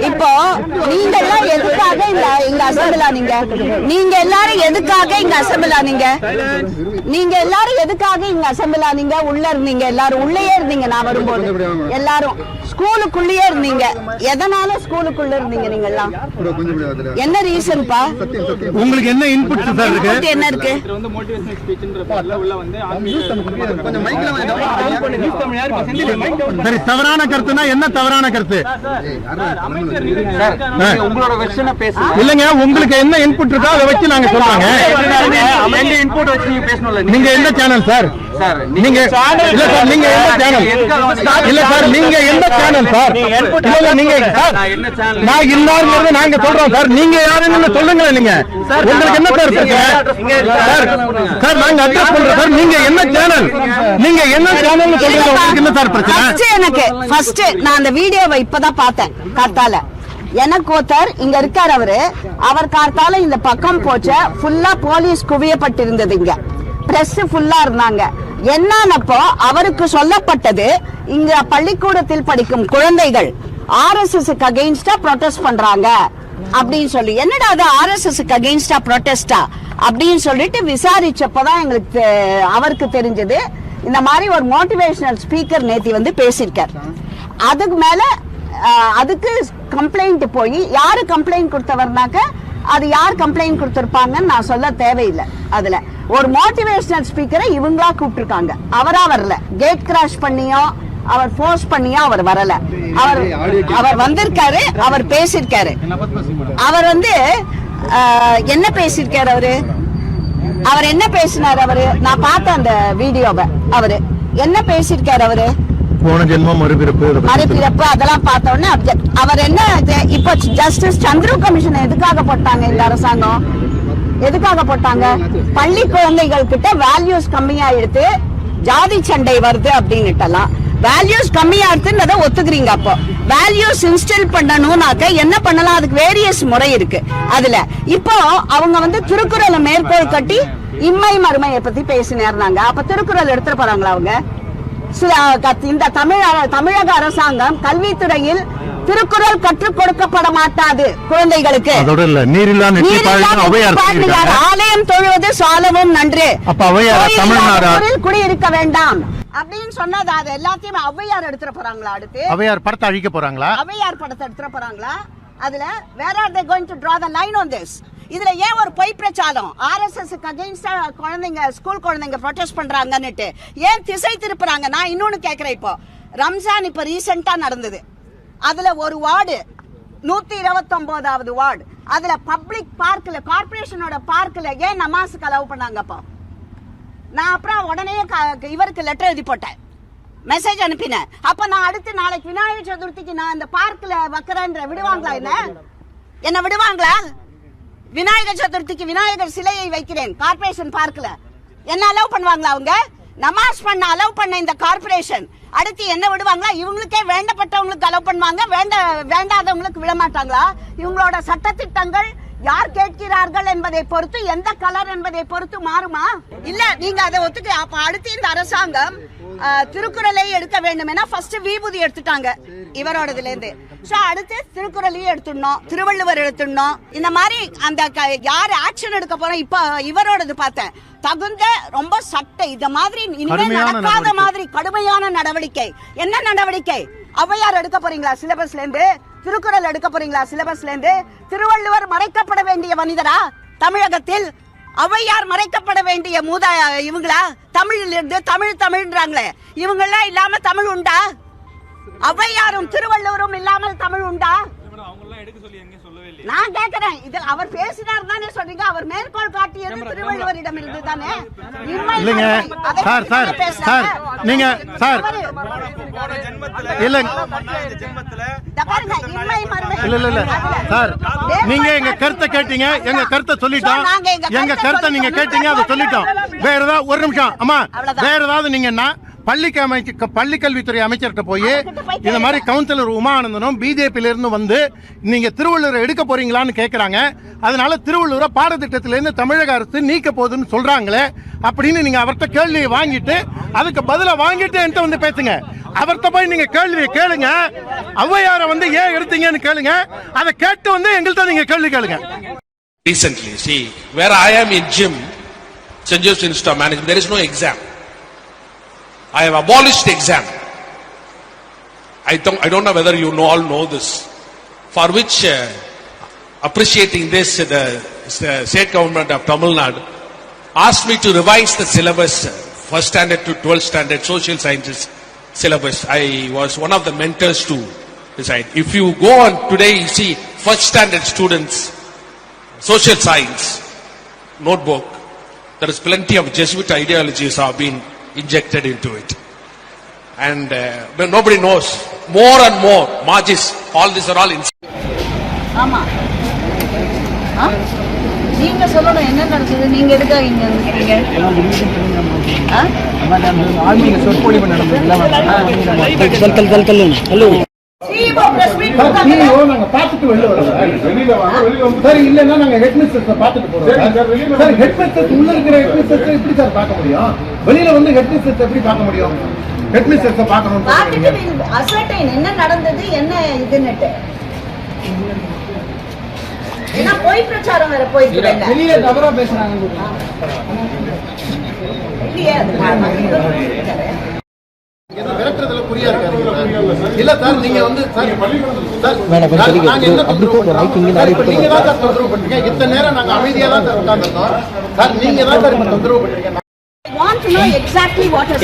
இப்போ நீங்க எல்லாம் எதுக்காக இங்க அசம்பிள் ஆனீங்க? நீங்க எல்லாரும் எதுக்காக இங்க அசம்பிள் ஆனீங்க? நீங்க எல்லாரும் எதுக்காக இங்க அசம்பிள் ஆனீங்க? உள்ள இருந்தீங்க, எல்லாரும் உள்ளேயே இருந்தீங்க. நான் வரும்போது எல்லாரும் ஸ்கூலுக்குள்ளேயே இருந்தீங்க. எதனால ஸ்கூலுக்குள்ள இருந்தீங்க நீங்க எல்லாம்? என்ன ரீசன்பா? உங்களுக்கு என்ன இன்புட் சார் இருக்கு? என்ன இருக்கு? சரி, தவறான கருத்துனா என்ன தவறான கருத்து? உங்களோட வெர்ஷனை பேசுங்க. இல்லங்க, உங்களுக்கு என்ன இன்புட் இருக்கோ அதை வச்சு நாங்க சொல்றாங்க. எங்க இன்புட் வச்சு நீங்க பேசணும்ல. நீங்க என்ன சேனல் சார்? சார் நீங்க இல்ல சார், நீங்க என்ன சேனல்? இல்ல சார், நீங்க என்ன சேனல் சார்? இல்ல நீங்க என்ன சேனல்? நான் இன்னாருங்கிறது நாங்க சொல்றோம் சார். நீங்க யாருன்னு சொல்லுங்க. நீங்க உங்களுக்கு என்ன சார் பிரச்சனை? சார் நாங்க அட்ரஸ் பண்றோம் சார். நீங்க என்ன சேனல்? நீங்க என்ன சேனல் சொல்றீங்க? உங்களுக்கு என்ன சார் பிரச்சனை? எனக்கு ஃபர்ஸ்ட் நான் அந்த வீடியோவை இப்பதான் பார்த்தேன் காத்தால. எனக்கு ஒருத்தர் இங்க இருக்கார், அவர் காத்தால இந்த பக்கம் போச்ச ஃபுல்லா போலீஸ் குவியப்பட்டிருந்தது. இங்க பிரஸ் ஃபுல்லா இருந்தாங்க. என்னன்னப்போ அவருக்கு சொல்லப்பட்டது, இங்க பள்ளிக்கூடத்தில் படிக்கும் குழந்தைகள் RSS அகைன்ஸ்டா ப்ரொடெஸ்ட் பண்றாங்க அப்படின்னு சொல்லி. என்னடா அது RSS அகைன்ஸ்டா ப்ரொடெஸ்டா அப்படின்னு சொல்லிட்டு விசாரிச்சப்பதான் எங்களுக்கு அவருக்கு தெரிஞ்சது. இந்த மாதிரி ஒரு மோட்டிவேஷனல் ஸ்பீக்கர் நேத்தி பேசியிருக்கார். அதுக்கு மேல அதுக்கு கம்ப்ளைண்ட் போய் யாரு கம்ப்ளைண்ட் கொடுத்தவர்னாக்க அது யார் கம்ப்ளைண்ட் கொடுத்திருப்பாங்கன்னு நான் சொல்ல தேவையில்லை. அதுல ஒரு மோட்டிவேஷனல் ஸ்பீக்கரை இவங்களா கூப்பிட்டுருக்காங்க. அவரா வரல. கேட் கிராஷ் பண்ணியோ அவர் போர்ஸ் பண்ணியோ அவர் வரல. அவர் வந்திருக்காரு, அவர் பேசிருக்காரு. அவர் என்ன பேசிருக்காரு? அவர் என்ன பேசினார்? நான் பார்த்த அந்த வீடியோவை. அவரு என்ன பேசிருக்காரு? போன ஜென்மம் மறுபிறப்பு அதெல்லாம் பார்த்த உடனே அவர் என்ன இப்ப ஜஸ்டிஸ் சந்திரு கமிஷன் எதுக்காக போட்டாங்க? இந்த அரசாங்கம் எதுக்காக போட்டாங்க? பள்ளி குழந்தைகள் கிட்ட வேல்யூஸ் கம்மியாயிடுத்து, ஜாதி சண்டை வருது அப்படின்னுட்டலாம். வேல்யூஸ் கம்மியாடுதுன்றத ஒத்துக்கிறீங்க. அப்போ வேல்யூஸ் இன்ஸ்டில் பண்ணணும்னாக்க என்ன பண்ணலாம்? அதுக்கு வேரியஸ் முறை இருக்கு. அதுல இப்போ அவங்க திருக்குறளை மேற்கோள் கட்டி இம்மை மறுமையை பத்தி பேசினாங்க. அப்ப திருக்குறள் எடுத்துட்டு போறாங்களா அவங்க? இந்த தமிழக அரசாங்கம் கல்வித்துறையில் திருக்குறள் கற்றுக் கொடுக்கப்பட மாட்டாது குழந்தைகளுக்கு. ஆலயம் தொழுவது சாலவும் நன்று, குடியிருக்க வேண்டாம் அப்படின்னு சொன்னது. அது எல்லாத்தையும் ஔவையார் எடுத்துட்டு போறாங்களா? அடுத்து ஔவையார் படத்தை அழிக்க போறாங்களா? ஔவையார் படத்தை எடுத்துட்டு போறாங்களா? அதுல where are they going to draw the line on this? இதுல ஏன் ஒரு பொய் பிரச்சாரம்? RSS அகைன்ஸ்டா குழந்தைங்க, ஸ்கூல் குழந்தைங்க ப்ரொடெஸ்ட் பண்றாங்கன்னுட்டு ஏன் திசை திருப்புறாங்க? நான் இன்னொன்னு கேக்குறேன். இப்போ ரம்ஜான் இப்ப ரீசெண்டா நடந்தது. அதுல ஒரு வார்டு 129வது வார்டு, அதுல பப்ளிக் பார்க்ல, கார்பரேஷனோட பார்க்ல ஏன் நமாஸுக்கு அலோவ் பண்ணாங்க? அப்போ நான் அப்புறம் உடனே இவருக்கு லெட்டர் எழுதி போட்டேன், மெசேஜ் அனுப்பினேன். அப்ப நான் அடுத்து நாளைக்கு விநாயகர் சதுர்த்திக்கு நான் இந்த பார்க்ல வைக்கிறேன்ற விடுவாங்களா? என்ன விடுவாங்களா? விநாயகர் சதுர்த்திக்கு விநாயகர் சிலையை வைக்கிறேன் கார்பரேஷன் பார்க்ல, என்ன அலோவ் பண்ணுவாங்களா? அவங்க நமாஸ் பண்ண அலோவ் பண்ண இந்த கார்பரேஷன் அடுத்து என்ன விடுவாங்களா? இவங்களுக்கே வேண்டப்பட்டவங்களுக்கு அலோவ் பண்ணுவாங்க, வேண்டாதவங்களுக்கு விட மாட்டாங்களா? இவங்களோட சட்டத்திட்டங்கள் யார் கேட்கிறார்கள் என்பதை பொறுத்து, எந்த கலர் என்பதை பொறுத்து மாறுமா? இல்ல நீங்க அதை ஒத்துக்க. அப்ப அடுத்து இந்த அரசாங்கம் திருக்குறளை எடுக்க வேண்டும் என ஃபர்ஸ்ட் விபூதி எடுத்துட்டாங்க இவரோடதுல இருந்து. சோ அடுத்து திருக்குறளையும் எடுத்துடணும், திருவள்ளுவர் எடுத்துடணும். இந்த மாதிரி அந்த யார் ஆக்ஷன் எடுக்க போறோம்? இப்ப இவரோடது பார்த்தேன், தகுந்த ரொம்ப சட்டை இந்த மாதிரி இனிமேல் நடக்காத மாதிரி கடுமையான நடவடிக்கை. என்ன நடவடிக்கை? ஔவையார் எடுக்க போறீங்களா சிலபஸ்ல இருந்து? திருக்குறள் எடுக்க போறீங்களா சிலபஸ்ல இருந்து? திருவள்ளுவர் மறைக்கப்பட வேண்டிய மனிதரா தமிழகத்தில்? ஔவையார் மறைக்கப்பட வேண்டிய இவங்களா? தமிழில் இருந்து தமிழ்ன்றாங்களே, இவங்கெல்லாம் இல்லாம தமிழ் உண்டா? ஔவையாரும் திருவள்ளுவரும் இல்லாமல் தமிழ் உண்டா? நான் கேக்குறேன். இது அவர் பேசினார் தானே சொல்றீங்க? அவர் மேற்கோள் காட்டியது திருவள்ளுவரிடம் இருந்து தானே. இல்லங்க சார், நீங்க சார் இல்ல சார், நீங்க எங்க கருத்தை கேட்டீங்க, எங்க கருத்தை சொல்லிட்டோம். எங்க கருத்தை நீங்க கேட்டீங்க, அதை சொல்லிட்டோம். வேற ஏதாவது ஒரு நிமிஷம் அம்மா, வேற ஏதாவது நீங்கன்னா பள்ளிக்கல்வித்துறை அமைச்சர்கிட்ட போய் இந்த மாதிரி கவுன்சிலர் உமானந்தனும் பிஜேபியில இருந்து வந்து நீங்க திருவள்ளுவரை எடுக்க போறீங்களான்னு கேட்கறாங்க. அதனால திருவள்ளுவரை பாடத்திட்டத்திலிருந்து தமிழக அரசு நீக்க போகுதுன்னு சொல்றாங்களே அப்படின்னு நீங்க அவர்கிட்ட கேள்வியை வாங்கிட்டு அதுக்கு பதிலா வாங்கிட்டு என்கிட்ட வந்து பேசுங்க. அவர்கிட்ட போய் நீங்க கேள்வியை கேளுங்க. ஔவையாரை வந்து ஏன் எடுத்தீங்கன்னு கேளுங்க. அதை கேட்டு வந்து எங்கள்கிட்ட நீங்க கேள்வி கேளுங்க. Recently, see, where I am in gym, St. Joseph's Institute of Management, there is no exam. I have abolished the exam. I don't know whether you all know this. For which, appreciating this, the state government of Tamil Nadu asked me to revise the syllabus, first standard to 12th standard social sciences syllabus. I was one of the mentors to decide. If you go on today, you see first standard students, social science notebook, there is plenty of Jesuit ideologies have been injected into it. And nobody knows. More and more, Margis, all these are all ஆமா. நீங்க சொல்லணும் என்ன நடந்தது, நீங்க எதுக்காக இங்க வந்திருக்கீங்க? நாங்க பார்த்துட்டு வெளில வரோம். சரி, இல்லன்னா நாங்க ஹெட்மிஸ்ட்ரஸ பார்த்துட்டு போறோம். சார், ஹெட்மிஸ்ட்ரஸ் உள்ள இருக்கிற ஹெட்மிஸ்ட்ரஸ் எப்படி சார் பார்க்க முடியும்? வெளியில வந்து ஹெட்மிஸ்ட்ரஸ் எப்படி பார்க்க முடியும்? ஹெட்மிஸ்ட்ரஸ பார்க்கணும். பார்த்துட்டு அசர்டைன் என்ன நடந்தது, என்ன இதுன்னுட்டு. ஏன்னா போய் பிரச்சாரம் வேற போயிட்டு வெளியே தவறா பேசுறாங்க. இல்லையே, அது விளக்குறதுல புரியா இருக்காரு. இல்ல சார், நீங்க வந்து சார் நாங்க என்ன தொந்தரவு பண்றோம்? நீங்க தான் சார் தொந்தரவு பண்றீங்க. இத்தனை நேரம் நாங்க அமைதியா தான் சார் உட்கார்ந்துருந்தோம். சார், நீங்க தான் சார் தொந்தரவு பண்றீங்க. I want to know exactly what has